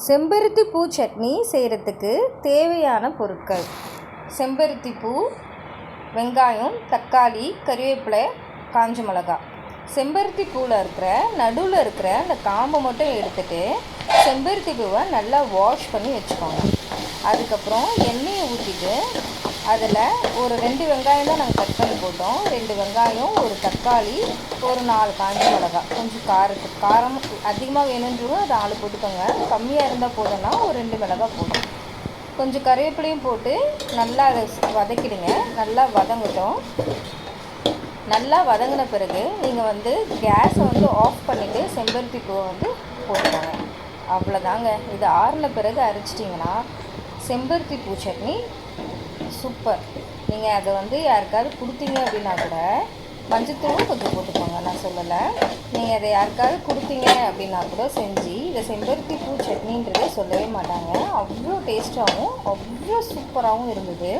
செம்பருத்தி பூ சட்னி செய்கிறதுக்கு தேவையான பொருட்கள்: செம்பருத்தி பூ, வெங்காயம், தக்காளி, கறிவேப்பிலை, காஞ்ச மிளகாய். செம்பருத்தி பூவில் இருக்கிற நடுவில் இருக்கிற அந்த காம்பை மட்டும் எடுத்துகிட்டு செம்பருத்தி பூவை நல்லா வாஷ் பண்ணி வச்சுக்கோங்க. அதுக்கப்புறம் எண்ணெயை ஊற்றிட்டு அதில் ஒரு 2 வெங்காயம் தான் நாங்கள் கட் பண்ணி போட்டோம். 2 வெங்காயம், ஒரு தக்காளி, ஒரு 4 காஞ்ச மிளகாய். கொஞ்சம் காரம் அதிகமாக வேணுன்றவங்க அது 4 போட்டுக்கோங்க. கம்மியாக இருந்தால் போதும்னா ஒரு 2 மிளகாய் போதும். கொஞ்சம் கறிவேப்பிலையும் போட்டு நல்லா அதை வதக்கிடுங்க. நல்லா வதங்கட்டும். நல்லா வதங்கின பிறகு நீங்கள் கேஸை ஆஃப் பண்ணிவிட்டு செம்பருத்தி பூவை போட்டுக்கோங்க. அவ்வளோதாங்க. இது ஆறின பிறகு அரைச்சிட்டிங்கன்னா செம்பருத்தி பூ சட்னி சூப்பர். நீங்கள் அதை யாருக்காவது கொடுத்தீங்க அப்படின்னா கூட மஞ்சத்தூளும் கொஞ்சம் போட்டுக்கோங்க. நான் சொல்லலை, நீங்கள் அதை யாருக்காவது கொடுத்தீங்க அப்படின்னா கூட செஞ்சு இதை செம்பருத்தி பூ சட்னின்றதே சொல்லவே மாட்டாங்க. அவ்வளோ டேஸ்ட்டாகவும் அவ்வளோ சூப்பராகவும் இருந்தது.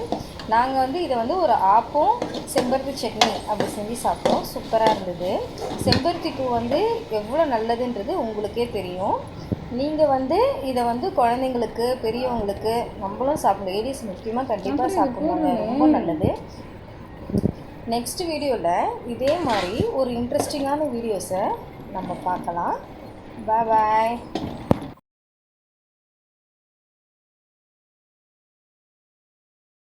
நாங்கள் இதை ஒரு ஆப்பம் செம்பருத்தி சட்னி அப்படி செஞ்சு சாப்பிட்டோம். சூப்பராக இருந்தது. செம்பருத்தி பூ எவ்வளோ நல்லதுன்றது உங்களுக்கே தெரியும். நீங்கள் இதை குழந்தைங்களுக்கு, பெரியவங்களுக்கு, நம்மளும் சாப்பிடணும். லேடிஸ் முக்கியமாக கண்டிப்பாக சாப்பிடுவாங்க. ரொம்ப நல்லது. நெக்ஸ்ட் வீடியோவில் இதே மாதிரி ஒரு இன்ட்ரெஸ்டிங்கான வீடியோஸை நம்ம பார்க்கலாம். பாய்.